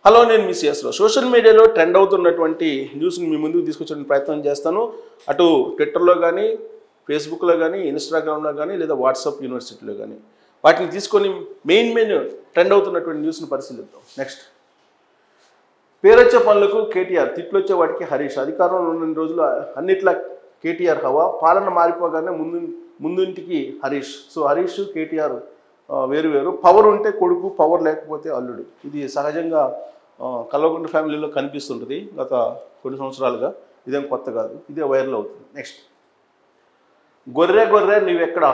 Hello, నేను మీ సిఎస్లో. Social మీడియాలో trend అవుతున్నటువంటి న్యూస్ని మీ ముందుకు తీసుకొచ్చే ప్రయత్నం చేస్తాను. అటు ట్విట్టర్లో కానీ, ఫేస్బుక్లో కానీ, ఇన్స్టాగ్రామ్లో కానీ, లేదా వాట్సాప్ యూనివర్సిటీలో కానీ వాటిని తీసుకొని మెయిన్ ట్రెండ్ అవుతున్నటువంటి న్యూస్ని పరిశీలిద్దాం. నెక్స్ట్, పేరొచ్చే పనులకు కేటీఆర్, తిట్లొచ్చే వాటికి హరీష్. అధికారంలో ఉన్న రోజులు అన్నిట్లా కేటీఆర్ హవా, పాలన మారిపోగానే ముందుంటికి హరీష్. సో హరీష్ కేటీఆర్ వేరు వేరు. పవర్ ఉంటే కొడుకు, పవర్ లేకపోతే అల్లుడు. ఇది సహజంగా కల్వకుంట్ల ఫ్యామిలీలో కనిపిస్తుంటుంది గత కొన్ని సంవత్సరాలుగా. ఇదేం కొత్త కాదు, ఇదే వైరల్ అవుతుంది. నెక్స్ట్, గొర్రె గొర్రె నీవెక్కడ,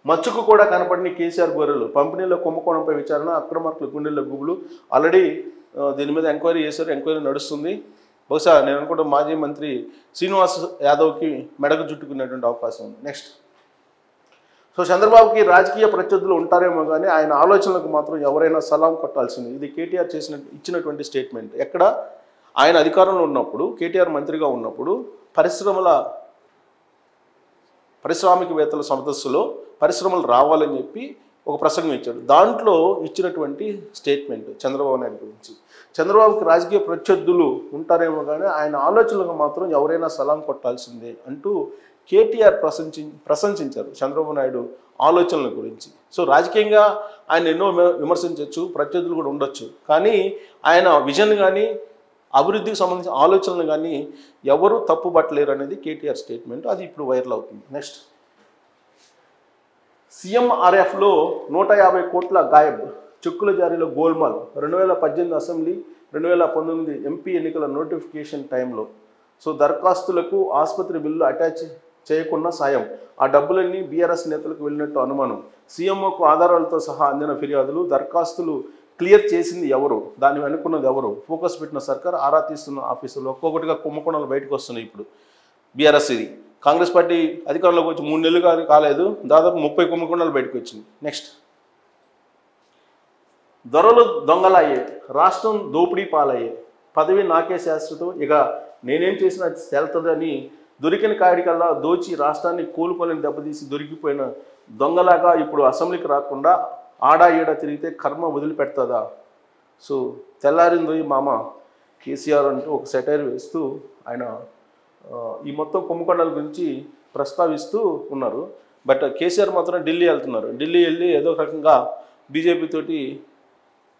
మచ్చుకు కూడా కనపడిన కేసీఆర్ గొర్రెలు. పంపిణీలో కుంభకోణంపై విచారణ, అక్రమార్కులు గుండెల్లో గుబులు. ఆల్రెడీ దీని మీద ఎంక్వైరీ చేశారు, ఎంక్వైరీ నడుస్తుంది. బహుశా నేను అనుకుంటే మాజీ మంత్రి శ్రీనివాస్ యాదవ్కి మెడకు చుట్టుకునేటువంటి అవకాశం ఉంది. నెక్స్ట్, సో చంద్రబాబుకి రాజకీయ ప్రత్యర్థులు ఉంటారేమో కానీ ఆయన ఆలోచనలకు మాత్రం ఎవరైనా సలాం కొట్టాల్సింది. ఇది కేటీఆర్ ఇచ్చినటువంటి స్టేట్మెంట్. ఎక్కడ ఆయన అధికారంలో ఉన్నప్పుడు, కేటీఆర్ మంత్రిగా ఉన్నప్పుడు పారిశ్రామికవేత్తల సదస్సులో పరిశ్రమలు రావాలని చెప్పి ఒక ప్రసంగం ఇచ్చాడు. దాంట్లో ఇచ్చినటువంటి స్టేట్మెంట్ చంద్రబాబు నాయుడు గురించి. చంద్రబాబుకి రాజకీయ ప్రత్యర్థులు ఉంటారేమో కానీ ఆయన ఆలోచనలకు మాత్రం ఎవరైనా సలాం కొట్టాల్సిందే అంటూ కేటీఆర్ ప్రశంసించారు చంద్రబాబు నాయుడు ఆలోచనల గురించి. సో రాజకీయంగా ఆయన ఎన్నో విమర్శించవచ్చు, ప్రత్యర్థులు కూడా ఉండొచ్చు, కానీ ఆయన విజన్ కానీ అభివృద్ధికి సంబంధించిన ఆలోచనలు కానీ ఎవరు తప్పుపట్టలేరు అనేది కేటీఆర్ స్టేట్మెంట్. అది ఇప్పుడు వైరల్ అవుతుంది. నెక్స్ట్, సీఎంఆర్ఎఫ్లో 150 కోట్ల గాయబ్, చెక్కుల జారీలో గోల్మాల్. 2018 అసెంబ్లీ, 2019 ఎంపీ ఎన్నికల నోటిఫికేషన్ టైంలో సో దరఖాస్తులకు ఆసుపత్రి బిల్లు అటాచ్ చేయకుండా సాయం. ఆ డబ్బులన్నీ బీఆర్ఎస్ నేతలకు వెళ్ళినట్టు అనుమానం. సీఎంఓకు ఆధారాలతో సహా అందిన ఫిర్యాదులు, దరఖాస్తులు క్లియర్ చేసింది ఎవరు, దాన్ని అనుకున్నది ఎవరు, ఫోకస్ పెట్టిన సర్కార్, ఆరా తీస్తున్న ఆఫీసులు. ఒక్కొక్కటిగా కుంభకోణాలు బయటకు వస్తున్నాయి. ఇప్పుడు బీఆర్ఎస్ ఇది కాంగ్రెస్ పార్టీ అధికారంలోకి వచ్చి 3 నెలలు కాలేదు, దాదాపు 30 కుంభకోణాలు బయటకు వచ్చింది. నెక్స్ట్, దొరలు దొంగలయ్యే, రాష్ట్రం దోపిడీ పాలయ్యే, పదవి నాకే శాశ్వతం, ఇక నేనేం చేసినా తేలుతుందని దొరికిన కాడికల్లా దోచి రాష్ట్రాన్ని కోలుకోలేని దెబ్బతీసి దొరికిపోయిన దొంగలాగా ఇప్పుడు అసెంబ్లీకి రాకుండా ఆడా ఈడా తిరిగితే కర్మ వదిలిపెడుతుందా. సో తెల్లారిందో ఈ మామ కేసీఆర్ అంటూ ఒక సెటైర్ వేస్తూ ఆయన ఈ మొత్తం కుంభకోణాల గురించి ప్రస్తావిస్తూ ఉన్నారు. బట్ కేసీఆర్ మాత్రం ఢిల్లీ వెళ్తున్నారు. ఢిల్లీ వెళ్ళి ఏదో ఒక రకంగా బీజేపీ తోటి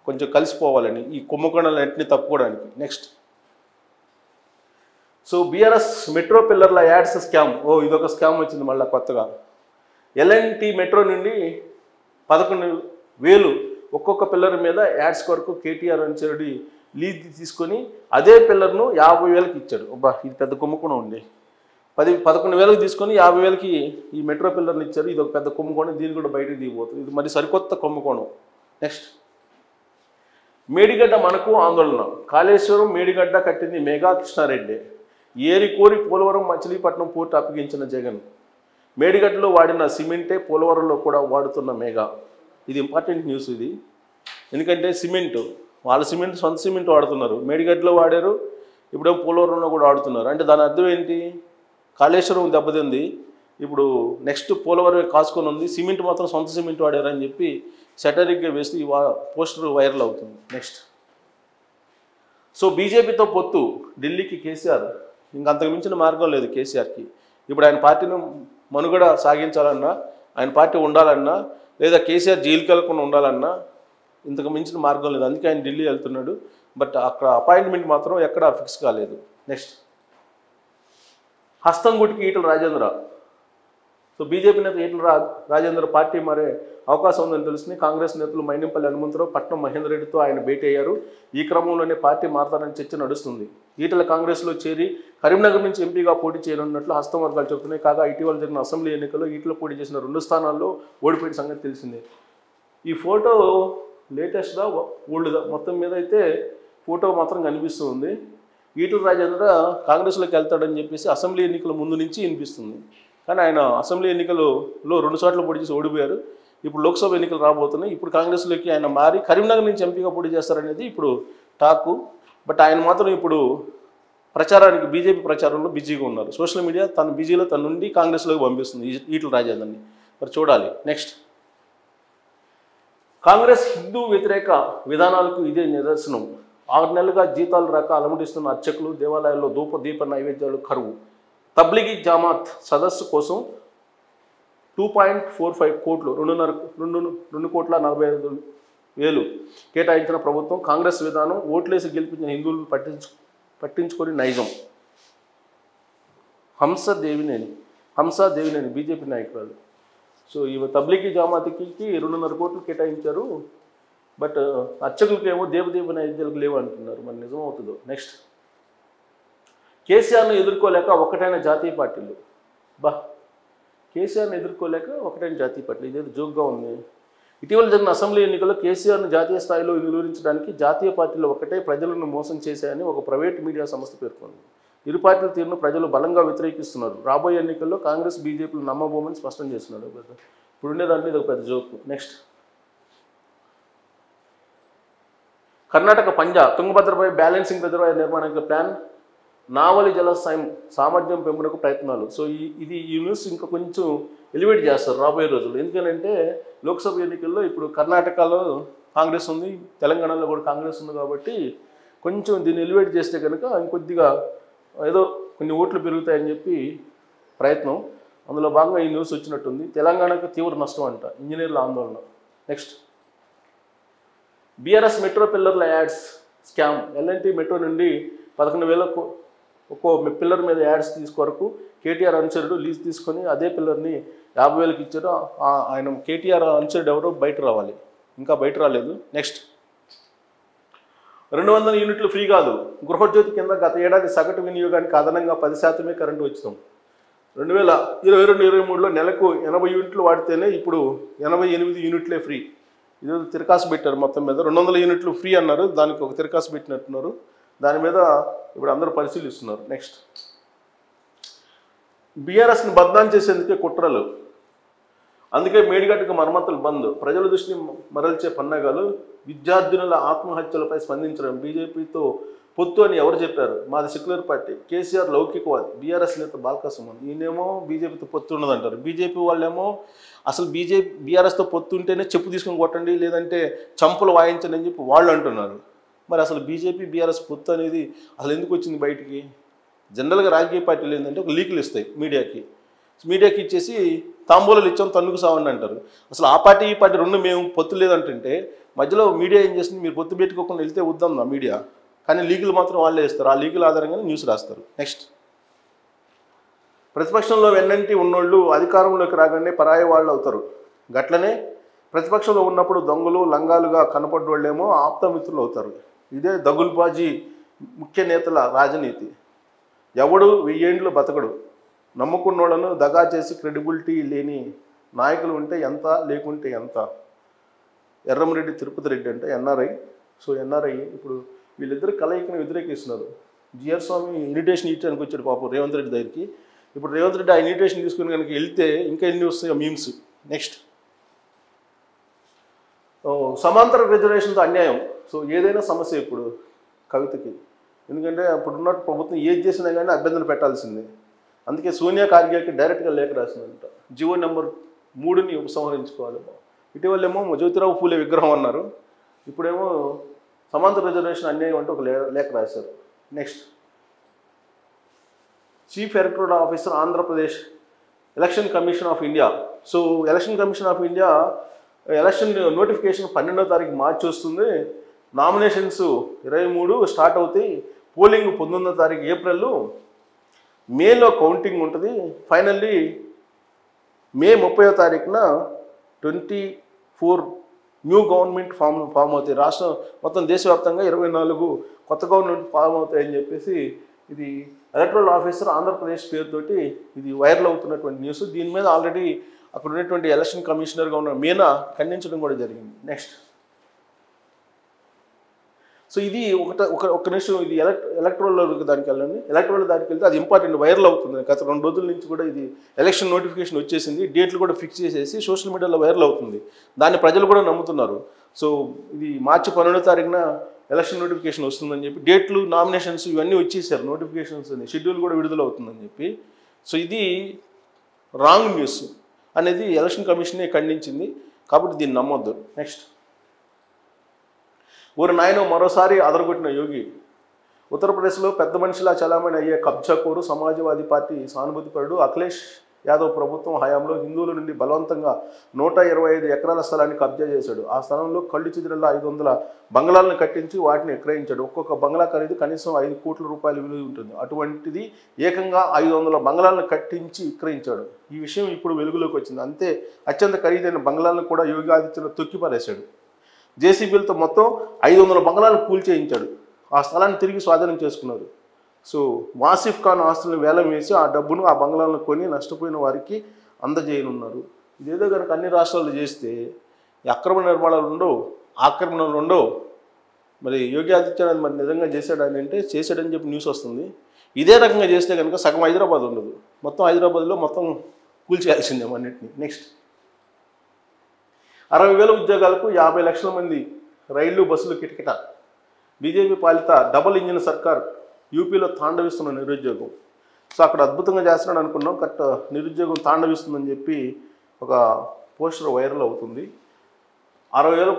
కొంచెం కలిసిపోవాలని, ఈ కుంభకోణాలన్నింటినీ తప్పుకోవడానికి. నెక్స్ట్, సో బీఆర్ఎస్ మెట్రో పిల్లర్ల యాడ్స్ స్కామ్. ఇదొక స్కామ్ వచ్చింది మళ్ళీ కొత్తగా. ఎల్ఎన్టీ మెట్రో నుండి 11,000 ఒక్కొక్క పిల్లర్ మీద యాడ్స్ కొరకు కేటీఆర్ అంచెడి లీజ్ తీసుకొని అదే పిల్లర్ను 50,000కి ఇచ్చాడు. ఇది పెద్ద కుంభకోణం ఉంది. 11,000కి తీసుకొని 50,000కి ఈ మెట్రో పిల్లర్ని ఇచ్చారు. ఇది ఒక పెద్ద కుంభకోణం, దీన్ని కూడా బయటకు దిగిపోతుంది. ఇది మరి సరికొత్త కుంభకోణం. నెక్స్ట్, మేడిగడ్డ మనకు ఆందోళన. కాళేశ్వరం మేడిగడ్డ కట్టింది మేఘా కృష్ణారెడ్డి. ఏరి కోరి పోలవరం మచిలీపట్నం పోర్టు అప్పగించిన జగన్. మేడిగడ్డలో వాడిన సిమెంటే పోలవరంలో కూడా వాడుతున్న మేఘా. ఇది ఇంపార్టెంట్ న్యూస్ ఇది. ఎందుకంటే వాళ్ళ సిమెంట్ సొంత సిమెంట్ వాడుతున్నారు. మేడిగడ్డలో వాడారు, ఇప్పుడేమో పోలవరంలో కూడా వాడుతున్నారు. అంటే దాని అర్థం ఏంటి? కాళేశ్వరం దెబ్బతింది, ఇప్పుడు నెక్స్ట్ పోలవరం కాసుకొని ఉంది, సిమెంట్ మాత్రం సొంత సిమెంట్ వాడారని చెప్పి సెటరిక్గా వేస్తూ ఈ పోస్టర్ వైరల్ అవుతుంది. నెక్స్ట్, సో బీజేపీతో పొత్తు, ఢిల్లీకి కేసీఆర్. ఇంకంతకు మించిన మార్గం లేదు కేసీఆర్కి. ఇప్పుడు ఆయన పార్టీని మనుగడ సాగించాలన్నా, ఆయన పార్టీ ఉండాలన్నా, లేదా కేసీఆర్ జైలుకి వెళ్లకుండా ఉండాలన్నా ఇంతకు మించిన మార్గం లేదు. అందుకే ఆయన ఢిల్లీ వెళ్తున్నాడు. బట్ అక్కడ అపాయింట్మెంట్ మాత్రం ఎక్కడా ఫిక్స్ కాలేదు. నెక్స్ట్, హస్తం గుటికి ఈటల రాజేంద్ర. సో బీజేపీ నేత ఈటల రాజేంద్ర పార్టీ మారే అవకాశం ఉందని తెలుస్తుంది. కాంగ్రెస్ నేతలు మైనంపల్లి హనుమంతరావు, పట్నం మహేందర్ రెడ్డితో ఆయన భేటీ అయ్యారు. ఈ క్రమంలోనే పార్టీ మారతారని చర్చ నడుస్తుంది. ఈటల కాంగ్రెస్లో చేరి కరీంనగర్ నుంచి ఎంపీగా పోటీ చేయనున్నట్లు హస్తం వర్గాలు చెబుతున్నాయి. కాగా ఇటీవల జరిగిన అసెంబ్లీ ఎన్నికల్లో ఈటల పోటీ చేసిన 2 స్థానాల్లో ఓడిపోయిన సంగతి తెలిసిందే. ఈ ఫోటో లేటెస్ట్గా ఓల్డ్గా మొత్తం మీద అయితే ఫోటో మాత్రం కనిపిస్తూ ఉంది. ఈటల రాజేంద్ర కాంగ్రెస్లోకి వెళ్తాడని చెప్పేసి అసెంబ్లీ ఎన్నికల ముందు నుంచి వినిపిస్తుంది. కానీ ఆయన అసెంబ్లీ ఎన్నికల్లో 2 చోట్ల పోటీ చేసి ఓడిపోయారు. ఇప్పుడు లోక్సభ ఎన్నికలు రాబోతున్నాయి. ఇప్పుడు కాంగ్రెస్లోకి ఆయన మారి కరీంనగర్ నుంచి ఎంపీగా పోటీ చేస్తారనేది ఇప్పుడు టాకు. బట్ ఆయన మాత్రం ఇప్పుడు ప్రచారానికి, బీజేపీ ప్రచారంలో బిజీగా ఉన్నారు. సోషల్ మీడియా తన బిజీలో తన నుండి కాంగ్రెస్లోకి పంపిస్తుంది ఈటల రాజేందర్ని. మరి చూడాలి. నెక్స్ట్, కాంగ్రెస్ హిందూ వ్యతిరేక విధానాలకు ఇదే నిదర్శనం. 6 నెలలుగా జీతాలు రాక అలమటిస్తున్న అర్చకులు, దేవాలయాల్లో ధూప దీప నైవేద్యాలు కరువు. తబ్లిగీ జమాత్ సదస్సు కోసం 2.45 కోట్లు 2,45,00,000 కేటాయించిన ప్రభుత్వం. కాంగ్రెస్ విధానం ఓట్లేసి గెలిపించిన హిందువులు పట్టించుకొని నైజం. హంసాదేవినేని బీజేపీ నాయకురాలు. సో ఈ తబ్లిగీ జమాత్కి 2.5 కోట్లు కేటాయించారు. బట్ అర్చకులకి ఏమో దేవదేవ నైవేద్యాలకు లేవు అంటున్నారు. మరి నిజం అవుతుందో. నెక్స్ట్, కేసీఆర్ను ఎదుర్కోలేక ఒకటైన జాతీయ పార్టీలు. కేసీఆర్ను ఎదుర్కోలేక ఒకటైన జాతీయ పార్టీలు, ఇదేదో జోక్గా ఉంది. ఇటీవల జరిగిన అసెంబ్లీ ఎన్నికల్లో కేసీఆర్ను జాతీయ స్థాయిలో నిలువరించడానికి జాతీయ పార్టీలు ఒకటే ప్రజలను మోసం చేశాయని ఒక ప్రైవేట్ మీడియా సంస్థ పేర్కొంది. ఇరు పార్టీల తీరును ప్రజలు బలంగా వ్యతిరేకిస్తున్నారు. రాబోయే ఎన్నికల్లో కాంగ్రెస్, బీజేపీలు నమ్మబోమని స్పష్టం చేస్తున్నాడు. ఇప్పుడు ఉండేదాంట్లో ఇది ఒక పెద్ద జోక్. నెక్స్ట్, కర్ణాటక పంజా తుంగభద్రపై బ్యాలెన్సింగ్ రిజర్వాయర్ నిర్మాణానికి ప్లాన్. నావలి జల సామర్థ్యం పెంపునకు ప్రయత్నాలు. సో ఈ న్యూస్ ఇంకా కొంచెం ఎలివేట్ చేస్తారు రాబోయే రోజుల్లో. ఎందుకంటే లోక్సభ ఎన్నికల్లో ఇప్పుడు కర్ణాటకలో కాంగ్రెస్ ఉంది, తెలంగాణలో కూడా కాంగ్రెస్ ఉంది. కాబట్టి కొంచెం దీన్ని ఎలివేట్ చేస్తే కనుక ఇంకొద్దిగా ఏదో కొన్ని ఓట్లు పెరుగుతాయని చెప్పి ప్రయత్నం. అందులో భాగంగా ఈ న్యూస్ వచ్చినట్టుంది. తెలంగాణకు తీవ్ర నష్టం అంట, ఇంజనీర్ల ఆందోళన. నెక్స్ట్, బీఆర్ఎస్ మెట్రో పిల్లర్ల యాడ్స్ స్కామ్. ఎల్ఎన్టీ మెట్రో నుండి 11,000 ఒక్కో పిల్లర్ మీద యాడ్స్ తీసుకొరకు కేటీఆర్ అనుచరుడు లీజ్ తీసుకొని అదే పిల్లర్ని 50,000కి ఇచ్చారు. ఆయన కేటీఆర్ అనుచరుడు ఎవరో బయట రావాలి, ఇంకా బయట రాలేదు. నెక్స్ట్, 200 యూనిట్లు ఫ్రీ కాదు. గృహజ్యోతి కింద గత ఏడాది సగటు వినియోగానికి అదనంగా 10% కరెంటు ఉచితం. 2022-23లో నెలకు 80 యూనిట్లు వాడితేనే ఇప్పుడు 88 యూనిట్లే ఫ్రీ. ఇది తిరకాసు పెట్టారు. మొత్తం మీద 200 యూనిట్లు ఫ్రీ అన్నారు, దానికి ఒక తిరకాసు పెట్టినట్టున్నారు. దాని మీద ఇప్పుడు అందరూ పరిశీలిస్తున్నారు. నెక్స్ట్, బీఆర్ఎస్ని బద్నాం చేసేందుకే కుట్రలు, అందుకే మేడిగట్టుకు మరమ్మతులు బంద్. ప్రజల దృష్టిని మరల్చే పన్నాగాలు. విద్యార్థినుల ఆత్మహత్యలపై స్పందించడం. బీజేపీతో పొత్తు అని ఎవరు చెప్పారు? మాది సెక్యులర్ పార్టీ. కేసీఆర్ లౌకికవాది. బీఆర్ఎస్ నేత బాల్కసుమన్. ఈయనేమో బీజేపీతో పొత్తు ఉన్నదంటారు. బీజేపీ వాళ్ళేమో అసలు బీఆర్ఎస్తో పొత్తు ఉంటేనే చెప్పు తీసుకొని కొట్టండి, లేదంటే చంపులు వాయించండి అని చెప్పి వాళ్ళు అంటున్నారు. మరి అసలు బీజేపీ బీఆర్ఎస్ పొత్తు అనేది అసలు ఎందుకు వచ్చింది బయటికి? జనరల్గా రాజకీయ పార్టీలు ఏంటంటే ఒక లీకులు ఇస్తాయి మీడియాకి ఇచ్చేసి తాంబూలాలు ఇచ్చాం తన్నుకు సావండి అంటారు. అసలు ఆ పార్టీ ఈ పార్టీ రెండు మేము పొత్తు లేదంటుంటే మధ్యలో మీడియా ఏం చేస్తుంది? మీరు పొత్తు పెట్టుకోకుండా వెళ్తే వద్దాం నా మీడియా, కానీ లీకులు మాత్రం వాళ్ళే ఇస్తారు. ఆ లీకుల ఆధారంగానే న్యూస్ రాస్తారు. నెక్స్ట్, ప్రతిపక్షంలో వెన్నంటి ఉన్నోళ్ళు అధికారంలోకి రాగానే పరాయి వాళ్ళు అవుతారు. గట్లనే ప్రతిపక్షంలో ఉన్నప్పుడు దొంగలు లంగాలుగా కనపడ్డోళ్ళేమో ఆప్తమిత్రులు అవుతారు. ఇదే దగుల్బాజీ ముఖ్య నేతల రాజనీతి. ఎవడు 1000 ఏండ్లు బతకడు. నమ్ముకున్నోళ్ళను దగా చేసి క్రెడిబిలిటీ లేని నాయకులు ఉంటే ఎంత, లేకుంటే ఎంత. ఎర్రంరెడ్డి తిరుపతి రెడ్డి అంటే ఎన్ఆర్ఐ. సో ఎన్ఆర్ఐ ఇప్పుడు వీళ్ళిద్దరు కలయికను వ్యతిరేకిస్తున్నారు. జిఆర్ స్వామి ఇన్విటేషన్ ఇచ్చేందుకు వచ్చాడు పాపం రేవంత్ రెడ్డి దగ్గరికి. ఇప్పుడు రేవంత్ రెడ్డి ఆ ఇన్విటేషన్ తీసుకుని కనుక వెళ్తే ఇంకా ఎన్ని వస్తాయో మీమ్స్. నెక్స్ట్, సమాంతర రిజర్వేషన్తో అన్యాయం. సో ఏదైనా సమస్య ఇప్పుడు కవితకి, ఎందుకంటే అప్పుడున్న ప్రభుత్వం ఏది చేసినా కానీ అభ్యంతరం పెట్టాల్సిందే. అందుకే సోనియా కార్గేకి డైరెక్ట్గా లేఖ రాసిందంట. జీవో నెంబర్ 3ని ఉపసంహరించుకోవాలి. ఇటీవలేమో జ్యోతిరావు పూలే విగ్రహం అన్నారు, ఇప్పుడేమో సమాంతర రిజర్వేషన్ అన్యాయం అంటూ ఒక లేఖ రాశారు. Next, chief electoral officer Andhra Pradesh election commission of India. So election commission of India election notification 12వ తారీఖు మార్చి వస్తుంది. నామినేషన్స్ 23 స్టార్ట్ అవుతాయి. పోలింగ్ 19వ తారీఖు ఏప్రిల్. మేలో కౌంటింగ్ ఉంటుంది. ఫైనల్లీ మే 30వ తారీఖున 24 న్యూ గవర్నమెంట్ ఫామ్ అవుతాయి. రాష్ట్రం మొత్తం దేశవ్యాప్తంగా 24 కొత్త గవర్నమెంట్ ఫామ్ అవుతాయని చెప్పేసి ఇది ఎలక్టోరల్ ఆఫీసర్ ఆంధ్రప్రదేశ్ పేరుతోటి ఇది వైరల్ అవుతున్నటువంటి న్యూస్. దీని మీద ఆల్రెడీ అక్కడ ఉన్నటువంటి ఎలక్షన్ కమిషనర్గా ఉన్న మీనా ఖండించడం కూడా జరిగింది. నెక్స్ట్, సో ఇది ఒక నిమిషం, ఇది ఎలక్టోరల్ దానికి వెళ్ళండి. ఎలక్టోరల్ దానికి వెళ్తే అది ఇంపార్టెంట్, వైరల్ అవుతుంది. గత 2 రోజుల నుంచి కూడా ఇది ఎలక్షన్ నోటిఫికేషన్ వచ్చేసింది, డేట్లు కూడా ఫిక్స్ చేసేసి సోషల్ మీడియాలో వైరల్ అవుతుంది. దాన్ని ప్రజలు కూడా నమ్ముతున్నారు. సో ఇది మార్చి 12వ తారీఖున ఎలక్షన్ నోటిఫికేషన్ వస్తుందని చెప్పి, డేట్లు, నామినేషన్స్ ఇవన్నీ వచ్చేసారు, నోటిఫికేషన్స్ అని, షెడ్యూల్ కూడా విడుదల అవుతుందని చెప్పి. సో ఇది రాంగ్ న్యూస్ అనేది ఎలక్షన్ కమిషనే ఖండించింది, కాబట్టి దీన్ని నమ్మొద్దు. నెక్స్ట్, ఊరి నాయన మరోసారి అదరగొట్టిన యోగి. ఉత్తరప్రదేశ్లో పెద్ద మనిషిలా చలామణి అయ్యే కబ్జాకోరు సమాజ్వాదీ పార్టీ సానుభూతిపరుడు అఖిలేష్ యాదవ్ ప్రభుత్వం హయాంలో హిందువుల నుండి బలవంతంగా 125 ఎకరాల స్థలాన్ని కబ్జా చేశాడు. ఆ స్థలంలో కళ్ళు చెదిరేలా 500 బంగ్లాలను కట్టించి వాటిని విక్రయించాడు. ఒక్కొక్క బంగ్లా ఖరీదు కనీసం 5 కోట్ల రూపాయల విలువ ఉంటుంది. అటువంటిది ఏకంగా 500 బంగ్లాలను కట్టించి విక్రయించాడు. ఈ విషయం ఇప్పుడు వెలుగులోకి వచ్చింది. అంతే అత్యంత ఖరీదైన బంగ్లాలను కూడా యోగి ఆదిత్యనాథ్ తొక్కిపారేశాడు. జేసీబీలతో మొత్తం 500 బంగ్లాలను కూల్చేయించాడు. ఆ స్థలాన్ని తిరిగి స్వాధీనం చేసుకున్నారు. సో వాసిఫ్ ఖాన్ ఆస్తులను వేలం వేసి ఆ డబ్బును ఆ బంగ్లాలను కొని నష్టపోయిన వారికి అందజేయనున్నారు. ఇదేదో కనుక అన్ని రాష్ట్రాలు చేస్తే అక్రమ నిర్మాణాలు ఉండవు, ఆక్రమణలు ఉండవు. మరి యోగి ఆదిత్యనాథ్ మరి నిజంగా చేశాడని అంటే చేశాడని చెప్పి న్యూస్ వస్తుంది. ఇదే రకంగా చేస్తే కనుక సగం హైదరాబాద్ ఉండదు, మొత్తం హైదరాబాద్లో మొత్తం కూల్చేయాల్సిందే అన్నింటినీ. నెక్స్ట్ 60,000 ఉద్యోగాలకు 50 లక్షల మంది రైళ్లు బస్సులు కిటకిట. బీజేపీ పాలిత డబుల్ ఇంజిన్ సర్కార్ యూపీలో తాండవిస్తున్న నిరుద్యోగం. సో అక్కడ అద్భుతంగా చేస్తున్నాడు అనుకున్నాం, కరెక్ట్ నిరుద్యోగం తాండవిస్తుందని చెప్పి ఒక పోస్టర్ వైరల్ అవుతుంది. 60,000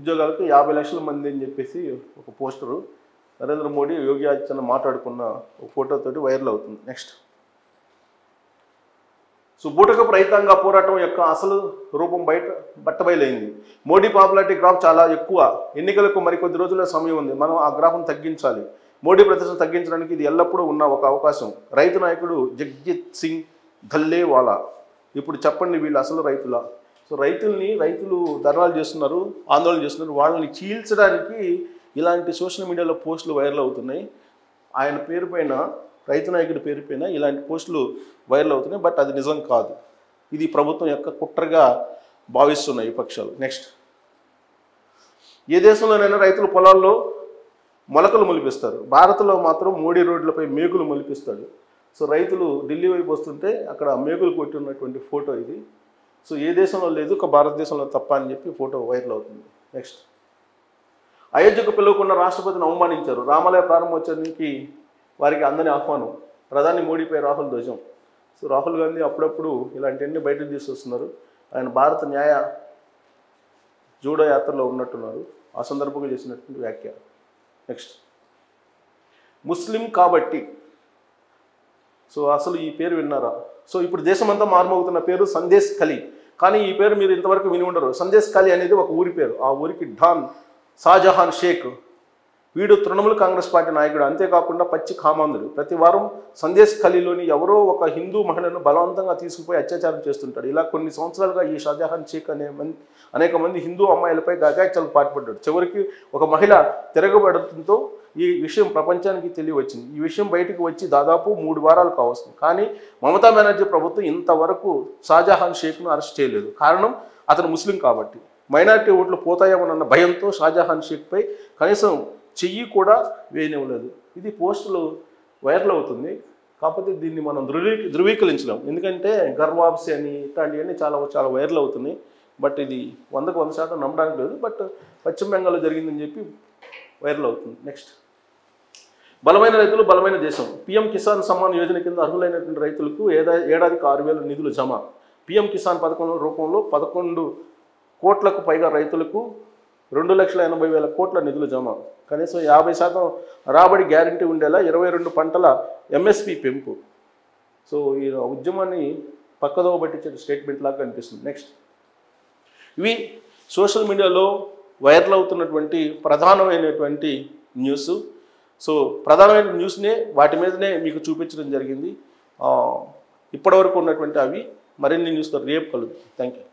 ఉద్యోగాలకు 50 లక్షల మంది అని చెప్పేసి ఒక పోస్టరు నరేంద్ర మోడీ యోగి ఆదిత్యనాథ్ మాట్లాడుకున్న ఒక ఫోటోతోటి వైరల్ అవుతుంది. నెక్స్ట్ సో బూటకపు రైతాంగ పోరాటం యొక్క అసలు రూపం బట్టబయలైంది. మోడీ పాపులారిటీ గ్రాఫ్ చాలా ఎక్కువ. ఎన్నికలకు మరికొద్ది రోజుల సమయం ఉంది. మనం ఆ గ్రాఫ్ను తగ్గించాలి. మోడీ ప్రదర్శన తగ్గించడానికి ఇది ఎల్లప్పుడూ ఉన్న ఒక అవకాశం. రైతు నాయకుడు జగ్జిత్ సింగ్ ధల్లేవాలా. ఇప్పుడు చెప్పండి, వీళ్ళు అసలు రైతులా? సో రైతులు ధర్నాలు చేస్తున్నారు, ఆందోళన చేస్తున్నారు. వాళ్ళని చీల్చడానికి ఇలాంటి సోషల్ మీడియాలో పోస్టులు వైరల్ అవుతున్నాయి. ఆయన పేరు పైన, రైతు నాయకుడి పేరు పైన ఇలాంటి పోస్టులు వైరల్ అవుతున్నాయి. బట్ అది నిజం కాదు. ఇది ప్రభుత్వం యొక్క కుట్రగా భావిస్తున్నాయి ఈ పక్షాలు. నెక్స్ట్ ఏ దేశంలోనైనా రైతులు పొలాల్లో మొలకలు మొలిపిస్తారు. భారత్లో మాత్రం మోడీ రోడ్లపై మేకులు మొలిపిస్తాడు. సో రైతులు ఢిల్లీ వైపు వస్తుంటే అక్కడ మేకులు కొట్టున్నటువంటి ఫోటో ఇది. సో ఏ దేశంలో లేదు, ఒక భారతదేశంలో తప్ప అని చెప్పి ఫోటో వైరల్ అవుతుంది. నెక్స్ట్ అయోధ్యకు పిలువకుండా రాష్ట్రపతిని అవమానించారు. రామాలయ ప్రారంభోత్సవానికి వారికి అందని ఆహ్వానం. ప్రధాని మోడీపై రాహుల్ ధ్వజం. సో రాహుల్ గాంధీ అప్పుడప్పుడు ఇలాంటివన్నీ బయటకు తీసుకొస్తున్నారు. ఆయన భారత న్యాయ జూడో యాత్రలో ఉన్నట్టున్నారు. ఆ సందర్భంగా చేసినటువంటి వ్యాఖ్య. నెక్స్ట్ ముస్లిం కాబట్టి. సో అసలు ఈ పేరు విన్నారా? సో ఇప్పుడు దేశమంతా మారుమోగుతున్న పేరు సందేశ్ ఖలీ. కానీ ఈ పేరు మీరు ఇంతవరకు విని ఉండరు. సందేశ్ ఖలీ అనేది ఒక ఊరి పేరు. ఆ ఊరికి డాన్ షాజహాన్ షేక్, వీడు తృణమూల్ కాంగ్రెస్ పార్టీ నాయకుడు. అంతేకాకుండా పచ్చి కామాంధుడు. ప్రతి వారం సందేశ్ ఖలీలోని ఎవరో ఒక హిందూ మహిళను బలవంతంగా తీసుకుపోయి అత్యాచారం చేస్తుంటాడు. ఇలా కొన్ని సంవత్సరాలుగా ఈ షాజహాన్ షేక్ అనేక మంది హిందూ అమ్మాయిలపై అగాచారాలకు పాల్పడ్డాడు. చివరికి ఒక మహిళ తిరగబడటంతో ఈ విషయం ప్రపంచానికి తెలియవచ్చింది. ఈ విషయం బయటకు వచ్చి దాదాపు 3 వారాలు కావస్తుంది. కానీ మమతా బెనర్జీ ప్రభుత్వం ఇంతవరకు షాజహాన్ షేక్ను అరెస్ట్ చేయలేదు. కారణం అతను ముస్లిం కాబట్టి. మైనారిటీ ఓట్లు పోతాయేమోనన్న భయంతో షాజహాన్ షేక్పై కనీసం చెయ్యి కూడా వేయనివ్వలేదు. ఇది పోస్టులు వైరల్ అవుతుంది. కాకపోతే దీన్ని మనం ధృవీకరించలేం. ఎందుకంటే గర్వాప్సి అని ఇట్లాంటివన్నీ చాలా వైరల్ అవుతున్నాయి. బట్ ఇది 100కు 100% నమ్మడానికి లేదు. బట్ పశ్చిమ బెంగాల్లో జరిగిందని చెప్పి వైరల్ అవుతుంది. నెక్స్ట్ బలమైన రైతులు బలమైన దేశం. పీఎం కిసాన్ సమ్మాన్ యోజన కింద అర్హులైనటువంటి రైతులకు ఏడాదికి 6,000 నిధులు జమ. పీఎం కిసాన్ పథకం రూపంలో 11 కోట్లకు పైగా రైతులకు 2,80,000 కోట్ల నిధులు జమ. కనీసం 50% రాబడి గ్యారంటీ ఉండేలా 22 పంటల ఎంఎస్పి పెంపు. సో ఈ ఉద్యమాన్ని పక్కదోవ పట్టించే స్టేట్మెంట్ లాగా కనిపిస్తుంది. నెక్స్ట్ ఇవి సోషల్ మీడియాలో వైరల్ అవుతున్నటువంటి ప్రధానమైనటువంటి న్యూస్. సో ప్రధానమైన న్యూస్నే వాటి మీదనే మీకు చూపించడం జరిగింది. ఇప్పటివరకు ఉన్నటువంటి అవి. మరిన్ని న్యూస్తో రేపు కలుద్దాం. Thank you.